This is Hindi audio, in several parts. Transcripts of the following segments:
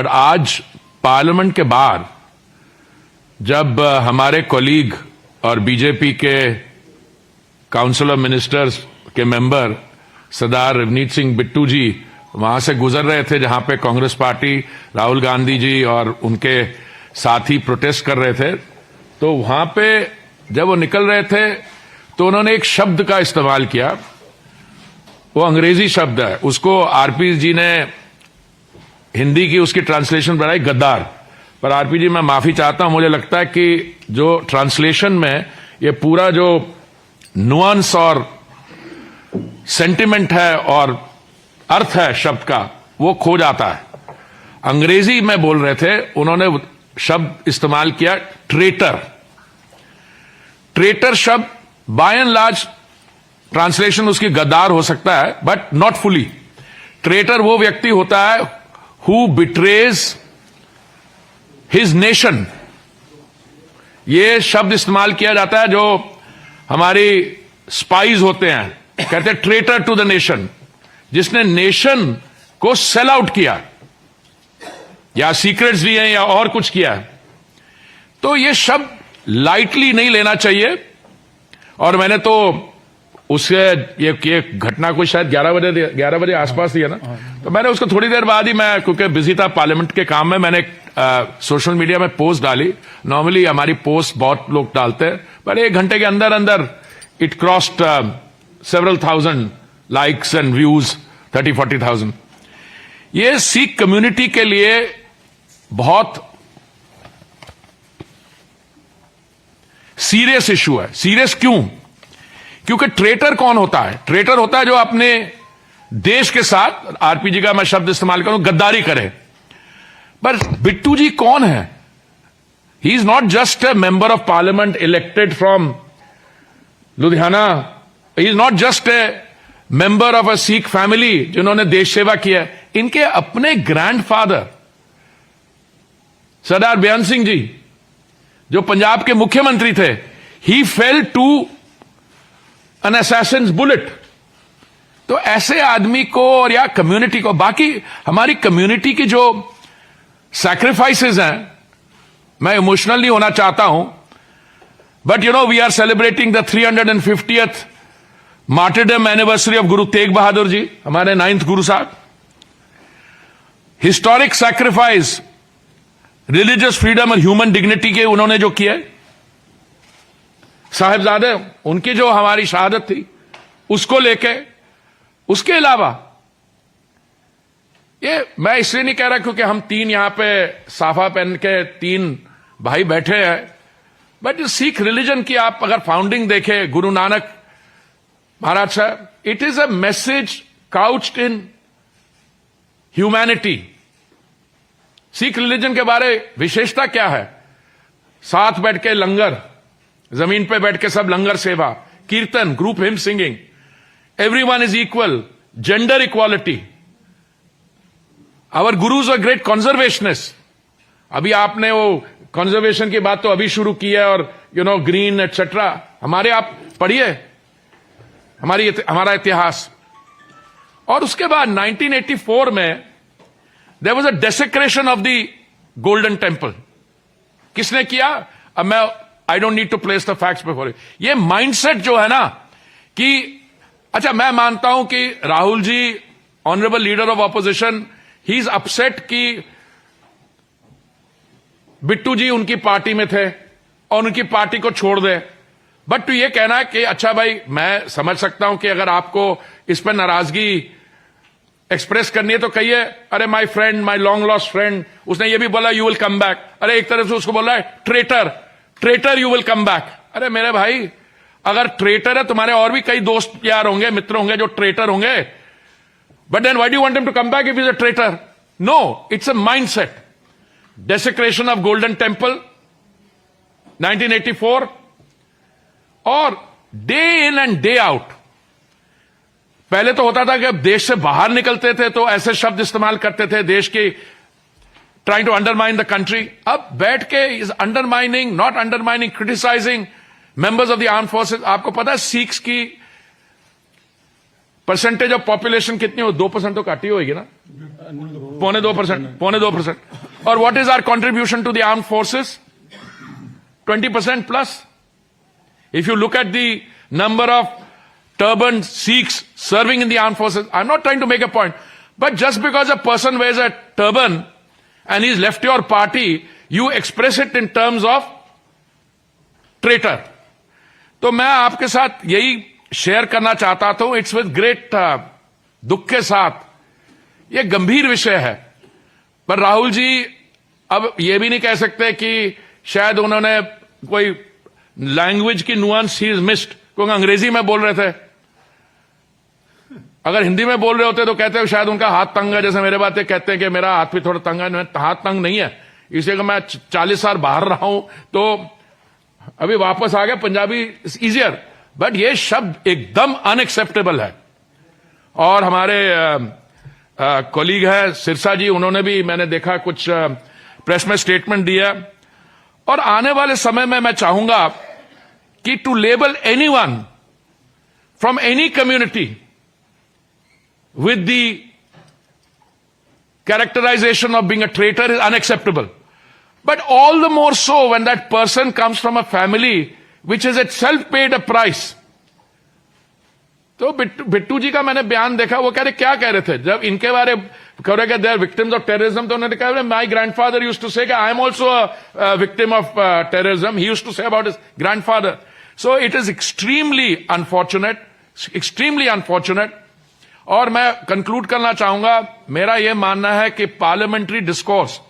और आज पार्लियामेंट के बाहर जब हमारे कोलीग और बीजेपी के काउंसिल ऑफ मिनिस्टर्स के मेंबर सरदार रवनीत सिंह बिट्टू जी वहां से गुजर रहे थे, जहां पे कांग्रेस पार्टी राहुल गांधी जी और उनके साथी प्रोटेस्ट कर रहे थे, तो वहां पे जब वो निकल रहे थे तो उन्होंने एक शब्द का इस्तेमाल किया। वो अंग्रेजी शब्द है, उसको आरपी जी ने हिंदी की उसकी ट्रांसलेशन बनाई गद्दार। पर आरपी जी मैं माफी चाहता हूं, मुझे लगता है कि जो ट्रांसलेशन में ये पूरा जो नुआंस और सेंटिमेंट है और अर्थ है शब्द का वो खो जाता है। अंग्रेजी में बोल रहे थे, उन्होंने शब्द इस्तेमाल किया ट्रेटर। ट्रेटर शब्द बाय एंड लार्ज ट्रांसलेशन उसकी गद्दार हो सकता है, बट नॉट फुली। ट्रेटर वो व्यक्ति होता है हु बिट्रेज हिज नेशन। ये शब्द इस्तेमाल किया जाता है जो हमारी स्पाइज होते हैं, कहते हैं ट्रेटर टू द नेशन, जिसने नेशन को सेल आउट किया या सीक्रेट्स भी हैं या और कुछ किया है। तो ये शब्द लाइटली नहीं लेना चाहिए। और मैंने तो उससे ये घटना कोई शायद 11 बजे आसपास थी है ना, तो मैंने उसको थोड़ी देर बाद ही, मैं क्योंकि बिजी था पार्लियामेंट के काम में, मैंने सोशल मीडिया में पोस्ट डाली। नॉर्मली हमारी पोस्ट बहुत लोग डालते हैं, पर 1 घंटे के अंदर अंदर it crossed several thousand likes and views, 30-40,000। ये सिख कम्युनिटी के लिए बहुत सीरियस इशू है। सीरियस क्यों? क्योंकि ट्रेटर कौन होता है? ट्रेटर होता है जो अपने देश के साथ, आरपीजी का मैं शब्द इस्तेमाल करूं, गद्दारी करे। पर बिट्टू जी कौन है? He is not just a member of parliament elected from Ludhiana. He is not just a member of a Sikh family जिन्होंने देश सेवा किया। इनके अपने ग्रैंडफादर सरदार बेअंत सिंह जी, जो पंजाब के मुख्यमंत्री थे, he fell to an assassin's bullet. तो ऐसे आदमी को और या कम्युनिटी को, बाकी हमारी कम्युनिटी की जो सैक्रिफाइसेस हैं, मैं इमोशनल नहीं होना चाहता हूं, but you know we are celebrating the 350th martyrdom anniversary of Guru Tegh Bahadur ji, हमारे 9th Guru Sahib. Historic sacrifice, religious freedom और ह्यूमन डिग्निटी के उन्होंने जो किया, साहिबजादे उनकी जो हमारी शहादत थी उसको लेके, उसके अलावा ये मैं इसलिए नहीं कह रहा क्योंकि हम 3 यहां पे साफा पहन के 3 भाई बैठे हैं, बट सिख रिलीजन की आप अगर फाउंडिंग देखें, गुरु Nanak Maharaj Sahib, it is a message couched in humanity. Sikh religion के बारे विशेषता क्या है? साथ बैठ के लंगर, जमीन पे बैठ के सब langar seva, kirtan, group hymn singing, everyone is equal, gender equality. Our gurus are great conservationist. अभी आपने वो कंजर्वेशन की बात तो अभी शुरू की है, और यू नो ग्रीन एटसेट्रा, हमारे आप पढ़िए हमारा इतिहास। और उसके बाद 1984 में there was a desecration of the Golden Temple. किसने किया? अब मैं I don't need to place the facts before you. ये माइंडसेट जो है ना कि अच्छा, मैं मानता हूं कि Rahul ji, honourable leader of opposition, he is upset कि बिट्टू जी उनकी पार्टी में थे और उनकी पार्टी को छोड़ दे। बट तो ये कहना है कि अच्छा भाई, मैं समझ सकता हूं कि अगर आपको इस पर नाराजगी एक्सप्रेस करनी है तो कहिए, अरे my friend, my long lost friend, उसने ये भी बोला यू विल कम बैक। अरे एक तरफ से उसको बोला है traitor, traitor you will come back. अरे मेरे भाई, अगर ट्रेटर है, तुम्हारे और भी कई दोस्त यार होंगे, मित्र होंगे जो ट्रेटर होंगे, but then why do you want him to come back if he is a traitor? No, it's a mindset. Desecration of Golden Temple 1984, और day in and day out. पहले तो होता था कि अब देश से बाहर निकलते थे तो ऐसे शब्द इस्तेमाल करते थे, देश की trying to undermine the country. अब बैठ के is undermining, not undermining, criticizing members of the armed forces. आपको पता है सिख्स की परसेंटेज ऑफ पॉपुलेशन कितनी हो? 2% तो काटी होगी ना, पौने 2%. और what is our contribution to the armed forces? 20% plus. If you look at the number of turbaned Sikhs serving in the armed forces, I'm not trying to make a point, but just because a person wears a turban and he's left your party, you express it in terms of traitor. तो मैं आपके साथ यही शेयर करना चाहता था. इट्स विद ग्रेट दुख के साथ. यह गंभीर विषय है, पर राहुल जी अब यह भी नहीं कह सकते कि शायद उन्होंने कोई लैंग्वेज की नुआंस ही इज मिस्ड, क्योंकि अंग्रेजी में बोल रहे थे. अगर हिंदी में बोल रहे होते तो कहते हैं शायद उनका हाथ तंग है, जैसे मेरे बातें कहते हैं कि मेरा हाथ भी थोड़ा तंग है. हाथ तंग नहीं है, इसलिए कि मैं 40 साल बाहर रहा हूं तो अभी वापस आ गया. पंजाबी इज इजियर, बट ये शब्द एकदम अनएक्सेप्टेबल है. और हमारे कॉलीग है सिरसा जी, उन्होंने भी मैंने देखा कुछ प्रेस में स्टेटमेंट दिया. और आने वाले समय में मैं चाहूंगा कि to label anyone from any community with the characterization of being a traitor is unacceptable. But all the more so when that person comes from a family which has itself paid a price. तो बिट्टू जी का मैंने बयान देखा, वो कह रहे क्या कह रहे थे जब इनके बारे कह रहे they are victims of terrorism, तो उन्होंने कहा my grandfather used to say I am also a victim of terrorism. He used to say about his grandfather. So it is extremely unfortunate. और मैं कंक्लूड करना चाहूंगा, मेरा यह मानना है कि पार्लियामेंट्री डिस्कोर्स,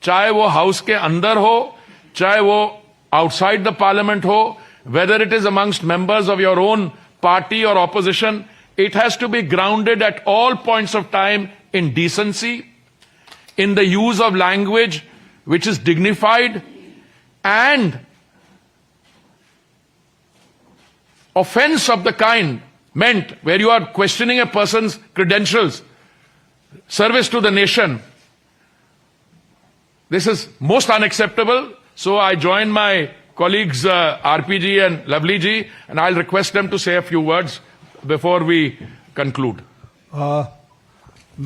चाहे वो हाउस के अंदर हो, चाहे वो आउटसाइड द पार्लियामेंट हो, whether it is amongst members of your own party or opposition, it has to be grounded at all points of time in decency, in the use of language which is dignified, and offense of the kind meant where you are questioning a person's credentials, service to the nation. This is most unacceptable. So I join my colleagues RPG and Lovely ji, and I'll request them to say a few words before we conclude.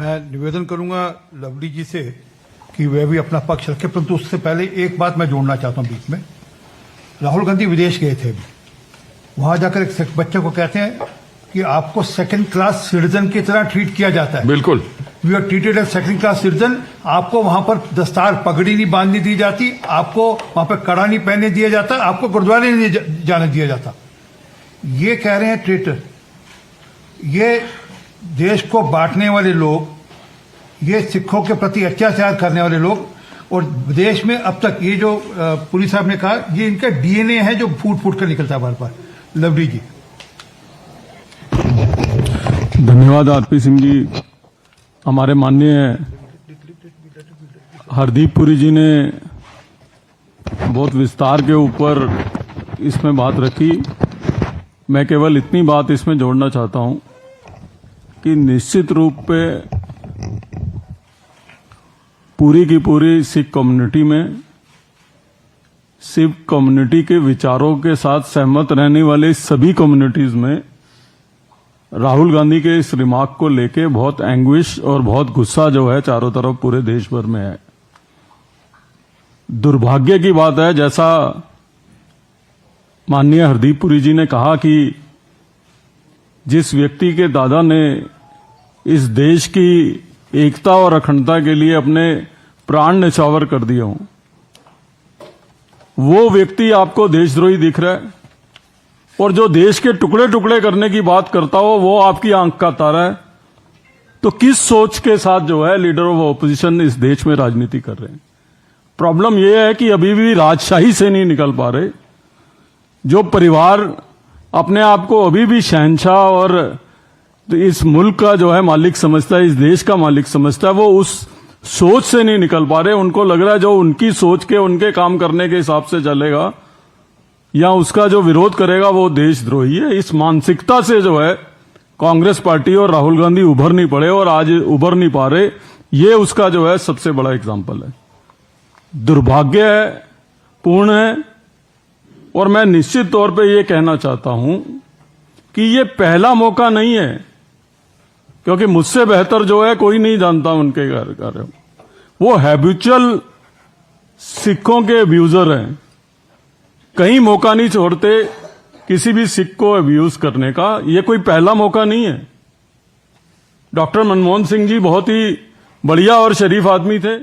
मैं निवेदन करूंगा लवली जी से कि वे भी अपना पक्ष रखें, परंतु उससे पहले एक बात मैं जोड़ना चाहता हूं बीच में. राहुल गांधी विदेश गए थे, वहां जाकर एक बच्चे को कहते हैं कि आपको सेकंड क्लास सिटीजन की तरह ट्रीट किया जाता है. बिल्कुल. We are treated as second class citizen. आपको वहां पर दस्तार पगड़ी नहीं बांधने दी जाती, आपको वहां पर कड़ा नहीं पहनने दिया जाता, आपको गुरुद्वारे नहीं जाने दिया जाता. ये कह रहे हैं ट्रेटर. ये देश को बांटने वाले लोग, ये सिखों के प्रति अत्याचार करने वाले लोग, और देश में अब तक ये जो पुलिस साहब ने कहा, ये इनका डीएनए है जो फूट फूट कर निकलता है बार बार. लवली जी. धन्यवाद आरपी सिंह जी. हमारे माननीय हरदीप पुरी जी ने बहुत विस्तार के ऊपर इसमें बात रखी. मैं केवल इतनी बात इसमें जोड़ना चाहता हूं कि निश्चित रूप पे पूरी की पूरी सिख कम्युनिटी में, सिख कम्युनिटी के विचारों के साथ सहमत रहने वाले सभी कम्युनिटीज में राहुल गांधी के इस रिमार्क को लेके बहुत एंग्विश और बहुत गुस्सा जो है चारों तरफ पूरे देश भर में है. दुर्भाग्य की बात है, जैसा माननीय हरदीप पुरी जी ने कहा कि जिस व्यक्ति के दादा ने इस देश की एकता और अखंडता के लिए अपने प्राण न्यौछावर कर दिए हों, वो व्यक्ति आपको देशद्रोही दिख रहा है, और जो देश के टुकड़े टुकड़े करने की बात करता हो वो आपकी आंख का तारा है. तो किस सोच के साथ जो है लीडर ऑफ ऑपोजिशन इस देश में राजनीति कर रहे हैं? प्रॉब्लम यह है कि अभी भी राजशाही से नहीं निकल पा रहे. जो परिवार अपने आप को अभी भी शहंशाह और इस मुल्क का जो है मालिक समझता है, इस देश का मालिक समझता है, वो उस सोच से नहीं निकल पा रहे. उनको लग रहा है जो उनकी सोच के, उनके काम करने के हिसाब से चलेगा या उसका जो विरोध करेगा वो देशद्रोही है. इस मानसिकता से जो है कांग्रेस पार्टी और राहुल गांधी उभर नहीं पड़े और आज उभर नहीं पा रहे. ये उसका जो है सबसे बड़ा एग्जाम्पल है. दुर्भाग्य है, पूर्ण है. और मैं निश्चित तौर पे ये कहना चाहता हूं कि ये पहला मौका नहीं है क्योंकि मुझसे बेहतर जो है कोई नहीं जानता उनके कार्य। वो हैबिचुअल सिखों के अब्यूजर हैं, कहीं मौका नहीं छोड़ते किसी भी सिख को अब्यूज करने का। ये कोई पहला मौका नहीं है। डॉक्टर मनमोहन सिंह जी बहुत ही बढ़िया और शरीफ आदमी थे।